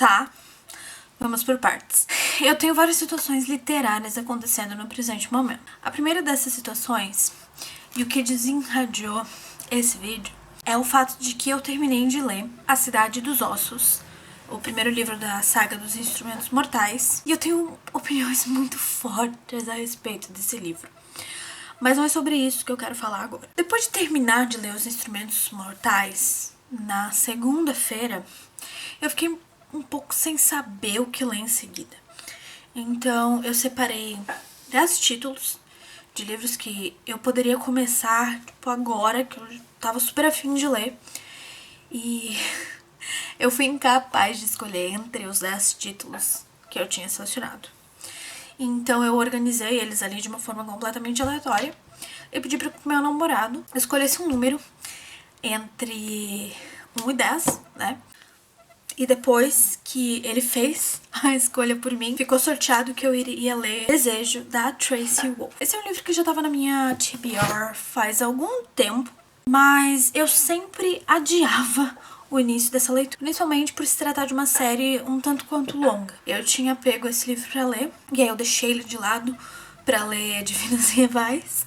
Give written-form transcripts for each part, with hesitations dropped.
Tá, vamos por partes. Eu tenho várias situações literárias acontecendo no presente momento. A primeira dessas situações, e o que desencadeou esse vídeo, é o fato de que eu terminei de ler A Cidade dos Ossos, o primeiro livro da saga dos Instrumentos Mortais, e eu tenho opiniões muito fortes a respeito desse livro. Mas não é sobre isso que eu quero falar agora. Depois de terminar de ler Os Instrumentos Mortais, na segunda-feira, eu fiquei um pouco sem saber o que ler em seguida. Então eu separei 10 títulos de livros que eu poderia começar, tipo, agora, que eu tava super afim de ler. E eu fui incapaz de escolher entre os 10 títulos que eu tinha selecionado. Então eu organizei eles ali de uma forma completamente aleatória. Eu pedi para que o meu namorado escolhesse um número entre 1 e 10, né? E depois que ele fez a escolha por mim, ficou sorteado que eu iria ler Desejo, da Tracy Wolff. Esse é um livro que já tava na minha TBR faz algum tempo, mas eu sempre adiava o início dessa leitura, principalmente por se tratar de uma série um tanto quanto longa. Eu tinha pego esse livro pra ler, e aí eu deixei ele de lado pra ler Divinas Rivais.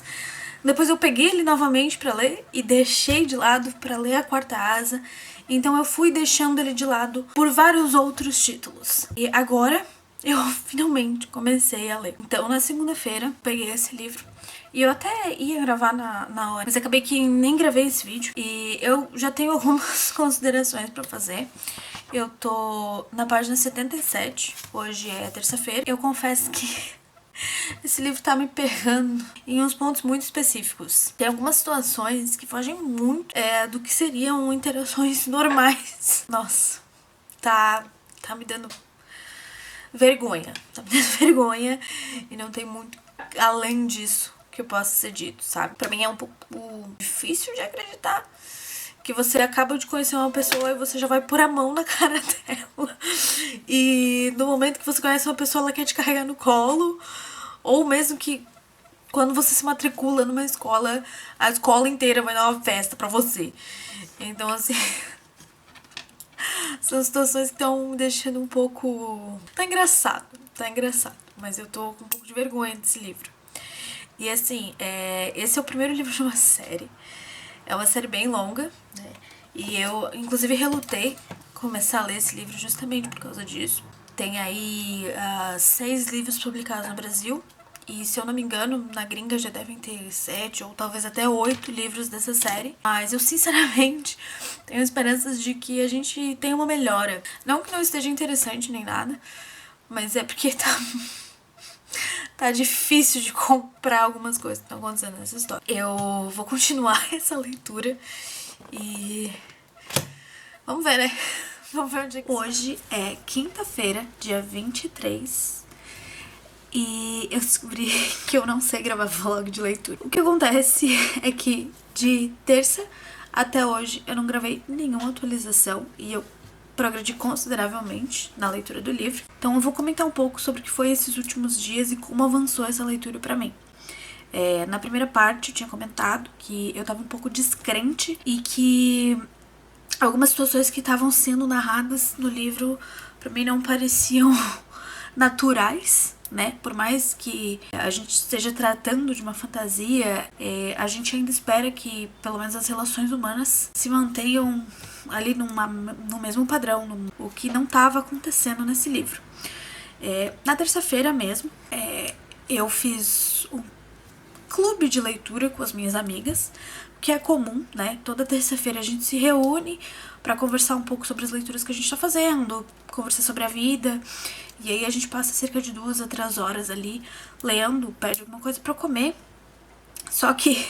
Depois eu peguei ele novamente pra ler e deixei de lado pra ler A Quarta Asa. Então eu fui deixando ele de lado por vários outros títulos. E agora eu finalmente comecei a ler. Então na segunda-feira peguei esse livro. E eu até ia gravar na hora, mas acabei que nem gravei esse vídeo. E eu já tenho algumas considerações pra fazer. Eu tô na página 77, hoje é terça-feira. Eu confesso que esse livro tá me pegando em uns pontos muito específicos. Tem algumas situações que fogem muito do que seriam interações normais. Nossa, tá me dando vergonha. Tá me dando vergonha e não tem muito além disso que eu possa ser dito, sabe? Pra mim é um pouco difícil de acreditar que você acaba de conhecer uma pessoa e você já vai pôr a mão na cara dela. E no momento que você conhece uma pessoa, ela quer te carregar no colo. Ou mesmo que quando você se matricula numa escola, a escola inteira vai dar uma festa pra você. Então, assim, são situações que estão me deixando um pouco... Tá engraçado. Mas eu tô com um pouco de vergonha desse livro. E assim, esse é o primeiro livro de uma série. É uma série bem longa, né? E eu, inclusive, relutei começar a ler esse livro justamente por causa disso. Tem aí 6 livros publicados no Brasil. E se eu não me engano, na gringa já devem ter 7 ou talvez até 8 livros dessa série. Mas eu sinceramente tenho esperanças de que a gente tenha uma melhora. Não que não esteja interessante nem nada, mas é porque tá difícil de comprar algumas coisas que estão acontecendo nessa história. Eu vou continuar essa leitura e vamos ver, né? Vamos ver onde é que... Hoje é quinta-feira, dia 23, e eu descobri que eu não sei gravar vlog de leitura. O que acontece é que de terça até hoje eu não gravei nenhuma atualização e eu progredi consideravelmente na leitura do livro. Então eu vou comentar um pouco sobre o que foi esses últimos dias e como avançou essa leitura pra mim. Na primeira parte eu tinha comentado que eu tava um pouco descrente e que algumas situações que estavam sendo narradas no livro pra mim não pareciam naturais, né? Por mais que a gente esteja tratando de uma fantasia, a gente ainda espera que pelo menos as relações humanas se mantenham ali no mesmo padrão, o que não estava acontecendo nesse livro. Na terça-feira mesmo, eu fiz um clube de leitura com as minhas amigas, que é comum, né? Toda terça-feira a gente se reúne pra conversar um pouco sobre as leituras que a gente tá fazendo, conversar sobre a vida, e aí a gente passa cerca de 2 a 3 horas ali lendo, pede alguma coisa pra comer. Só que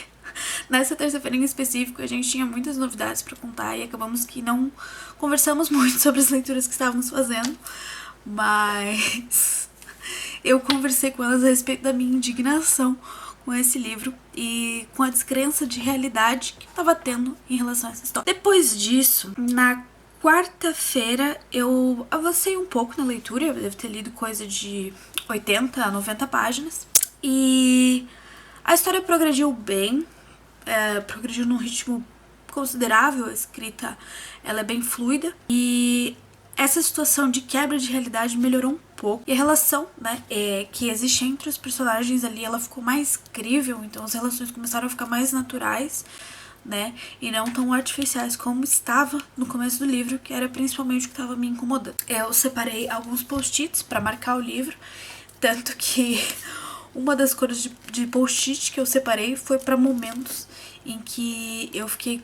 nessa terça-feira em específico a gente tinha muitas novidades pra contar e acabamos que não conversamos muito sobre as leituras que estávamos fazendo, mas eu conversei com elas a respeito da minha indignação com esse livro e com a descrença de realidade que eu tava tendo em relação a essa história. Depois disso, na quarta-feira, eu avancei um pouco na leitura, eu devo ter lido coisa de 80 a 90 páginas, e a história progrediu bem, progrediu num ritmo considerável, a escrita ela é bem fluida, e essa situação de quebra de realidade melhorou um pouco. E a relação, né, que existe entre os personagens ali, ela ficou mais crível. Então as relações começaram a ficar mais naturais, né, e não tão artificiais como estava no começo do livro, que era principalmente o que estava me incomodando. Eu separei alguns post-its para marcar o livro, tanto que uma das cores de post-it que eu separei foi para momentos em que eu fiquei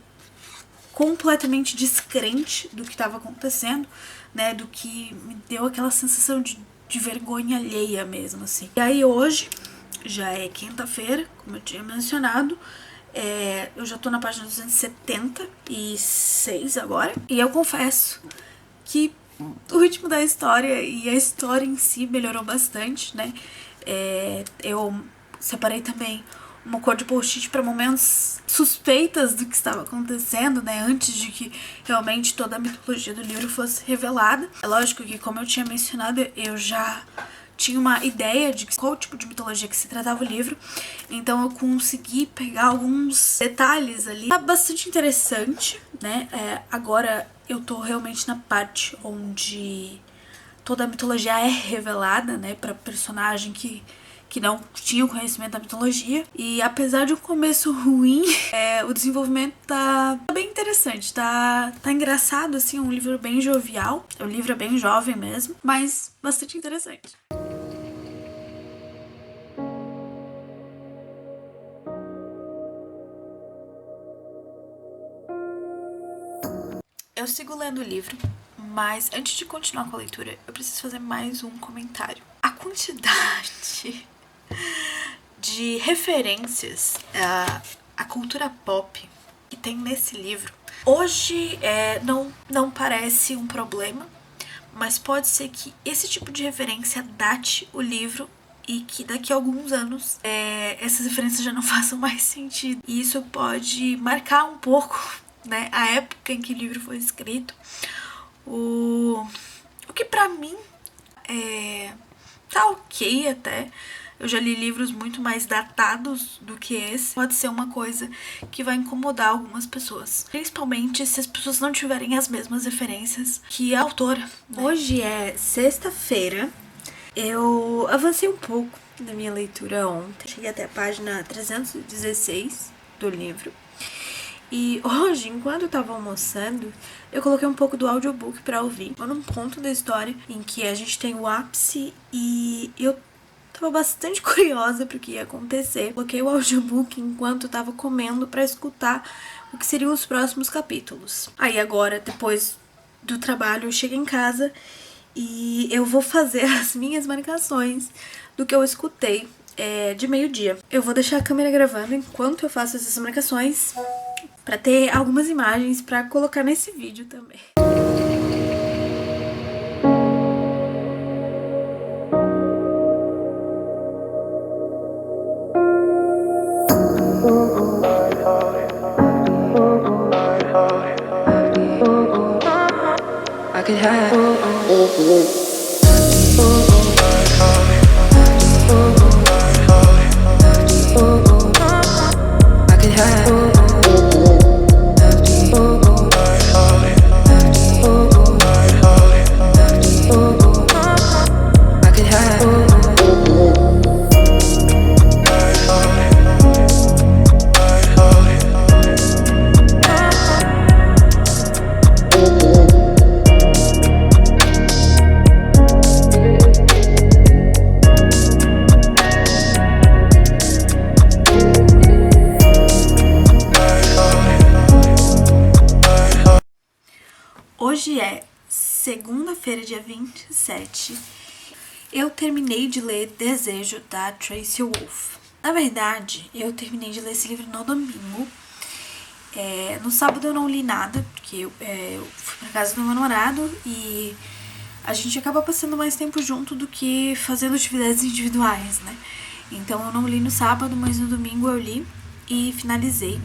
completamente descrente do que estava acontecendo, né, do que me deu aquela sensação de vergonha alheia mesmo, assim. E aí hoje, já é quinta-feira, como eu tinha mencionado, eu já tô na página 276 agora, e eu confesso que o ritmo da história e a história em si melhorou bastante, né? Eu separei também uma cor de post-it para momentos suspeitas do que estava acontecendo, né? Antes de que realmente toda a mitologia do livro fosse revelada. É lógico que, como eu tinha mencionado, eu já tinha uma ideia de qual tipo de mitologia que se tratava o livro, então eu consegui pegar alguns detalhes ali. Tá bastante interessante, né? Agora eu tô realmente na parte onde toda a mitologia é revelada, né, pra personagem que não tinha o conhecimento da mitologia. E apesar de um começo ruim, o desenvolvimento tá bem interessante, tá engraçado, assim, um livro bem jovial. O livro é bem jovem mesmo, mas bastante interessante. Eu sigo lendo o livro, mas antes de continuar com a leitura, eu preciso fazer mais um comentário. A quantidade de referências à cultura pop que tem nesse livro, hoje não parece um problema, mas pode ser que esse tipo de referência date o livro e que daqui a alguns anos essas referências já não façam mais sentido. E isso pode marcar um pouco, né, a época em que o livro foi escrito. O que pra mim tá ok até. Eu já li livros muito mais datados do que esse. Pode ser uma coisa que vai incomodar algumas pessoas, principalmente se as pessoas não tiverem as mesmas referências que a autora, né? Hoje é sexta-feira. Eu avancei um pouco na minha leitura ontem. Cheguei até a página 316 do livro. E hoje, enquanto eu tava almoçando, eu coloquei um pouco do audiobook pra ouvir. Tô num ponto da história em que a gente tem o ápice e eu tava bastante curiosa pro que ia acontecer. Coloquei o audiobook enquanto eu tava comendo pra escutar o que seriam os próximos capítulos. Aí agora, depois do trabalho, eu chego em casa e eu vou fazer as minhas marcações do que eu escutei de meio-dia. Eu vou deixar a câmera gravando enquanto eu faço essas marcações, pra ter algumas imagens pra colocar nesse vídeo também. I could have Hoje é segunda-feira, dia 27. Eu terminei de ler Desejo, da Tracy Wolff. Na verdade, eu terminei de ler esse livro no domingo. No sábado eu não li nada, porque eu fui pra casa do meu namorado e a gente acaba passando mais tempo junto do que fazendo atividades individuais, né? Então eu não li no sábado, mas no domingo eu li e finalizei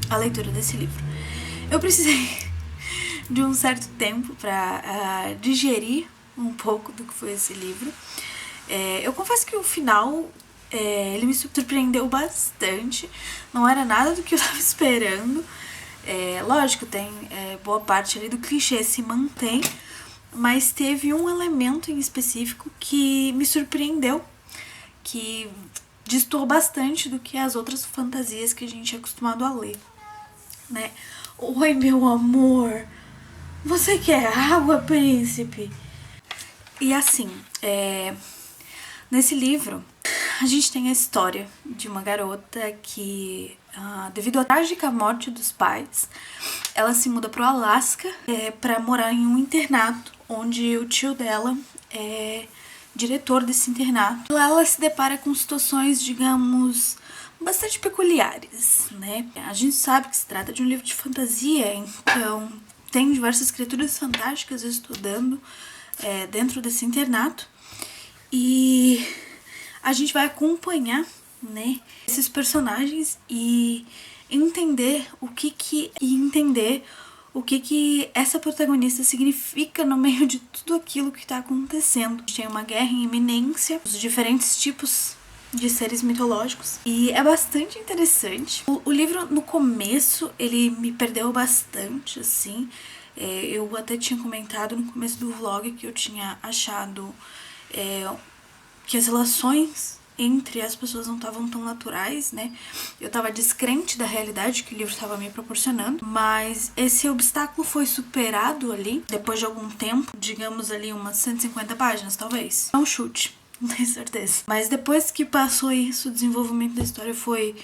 a leitura desse livro. Eu precisei de um certo tempo para digerir um pouco do que foi esse livro. Eu confesso que o final ele me surpreendeu bastante. Não era nada do que eu estava esperando. Lógico, tem boa parte ali do clichê se mantém, mas teve um elemento em específico que me surpreendeu, que destoou bastante do que as outras fantasias que a gente é acostumado a ler, né? Oi, meu amor, você quer água, príncipe? E assim, nesse livro, a gente tem a história de uma garota que, devido à trágica morte dos pais, ela se muda pro Alasca para morar em um internato, onde o tio dela é diretor desse internato. Lá ela se depara com situações, digamos, bastante peculiares, né? A gente sabe que se trata de um livro de fantasia, então tem diversas criaturas fantásticas estudando dentro desse internato. E a gente vai acompanhar, né, esses personagens e entender o que essa protagonista significa no meio de tudo aquilo que está acontecendo. A gente tem uma guerra em iminência, os diferentes tipos de seres mitológicos, e é bastante interessante. O livro, no começo, ele me perdeu bastante, assim. Eu até tinha comentado no começo do vlog que eu tinha achado que as relações entre as pessoas não estavam tão naturais, né? Eu tava descrente da realidade que o livro estava me proporcionando, mas esse obstáculo foi superado ali, depois de algum tempo, digamos ali umas 150 páginas, talvez. É um chute, não tenho certeza. Mas depois que passou isso, o desenvolvimento da história foi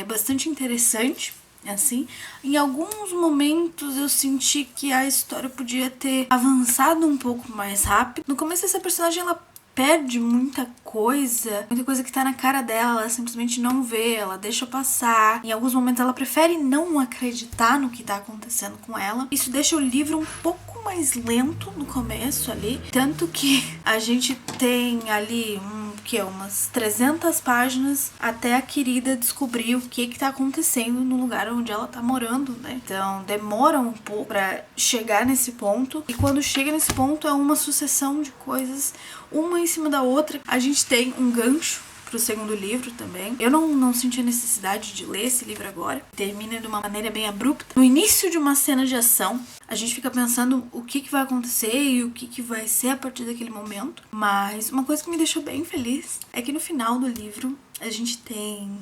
bastante interessante. Assim, em alguns momentos eu senti que a história podia ter avançado um pouco mais rápido. No começo, essa personagem, ela perde muita coisa que tá na cara dela, ela simplesmente não vê, ela deixa passar. Em alguns momentos ela prefere não acreditar no que tá acontecendo com ela. Isso deixa o livro um pouco mais lento no começo ali, tanto que a gente tem ali umas 300 páginas até a querida descobrir o que tá acontecendo no lugar onde ela tá morando, né? Então demora um pouco pra chegar nesse ponto, e quando chega nesse ponto é uma sucessão de coisas, uma em cima da outra. A gente tem um gancho pro segundo livro também. Eu não senti a necessidade de ler esse livro agora. Termina de uma maneira bem abrupta. No início de uma cena de ação, a gente fica pensando o que vai acontecer e o que vai ser a partir daquele momento. Mas uma coisa que me deixou bem feliz é que no final do livro a gente tem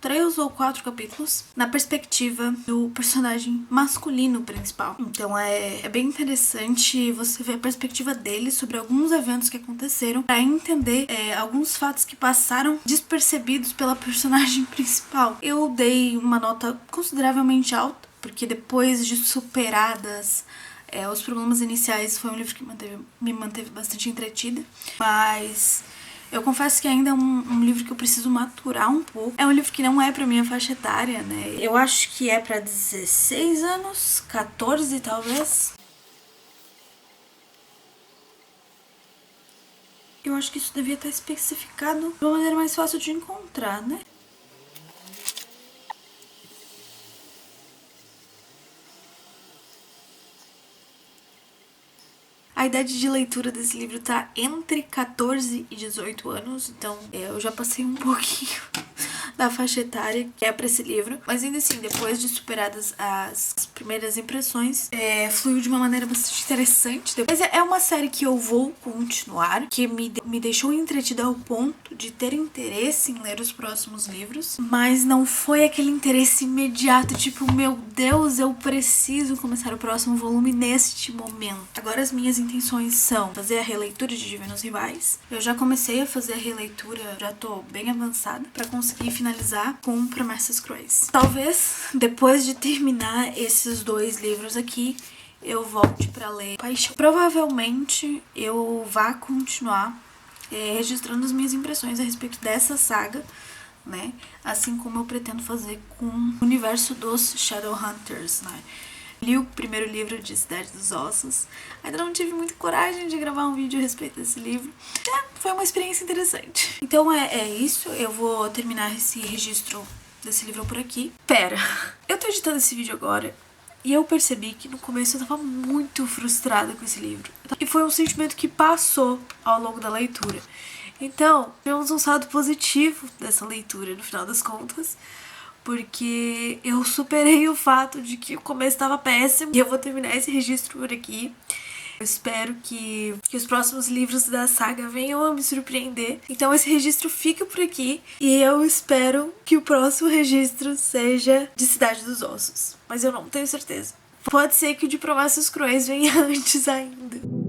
3 ou 4 capítulos na perspectiva do personagem masculino principal. Então é bem interessante você ver a perspectiva dele sobre alguns eventos que aconteceram, para entender alguns fatos que passaram despercebidos pela personagem principal. Eu dei uma nota consideravelmente alta, porque depois de superadas os problemas iniciais, foi um livro que me manteve bastante entretida, mas eu confesso que ainda é um livro que eu preciso maturar um pouco. É um livro que não é pra minha faixa etária, né? Eu acho que é pra 16 anos, 14 talvez. Eu acho que isso devia estar especificado de uma maneira mais fácil de encontrar, né? A idade de leitura desse livro tá entre 14 e 18 anos, então eu já passei um pouquinho da faixa etária que é pra esse livro. Mas ainda assim, depois de superadas as primeiras impressões, fluiu de uma maneira bastante interessante. Mas é uma série que eu vou continuar, que me deixou entretida ao ponto de ter interesse em ler os próximos livros, mas não foi aquele interesse imediato, tipo, meu Deus, eu preciso começar o próximo volume neste momento. Agora as minhas intenções são fazer a releitura de Divinos Rivais. Eu já comecei a fazer a releitura, já tô bem avançada, pra conseguir finalizar com Promessas Cruéis. Talvez, depois de terminar esses 2 livros aqui, eu volte pra ler Paixão. Provavelmente eu vá continuar registrando as minhas impressões a respeito dessa saga, né? Assim como eu pretendo fazer com o universo dos Shadowhunters, né? Li o primeiro livro de Cidade dos Ossos. Ainda não tive muita coragem de gravar um vídeo a respeito desse livro. Foi uma experiência interessante. Então é isso. Eu vou terminar esse registro desse livro por aqui. Pera, eu tô editando esse vídeo agora e eu percebi que no começo eu tava muito frustrada com esse livro. E foi um sentimento que passou ao longo da leitura. Então, tivemos um saldo positivo dessa leitura no final das contas, porque eu superei o fato de que o começo estava péssimo e eu vou terminar esse registro por aqui. Eu espero que os próximos livros da saga venham a me surpreender. Então esse registro fica por aqui e eu espero que o próximo registro seja de Cidade dos Ossos. Mas eu não tenho certeza. Pode ser que o de Promessas Cruéis venha antes ainda.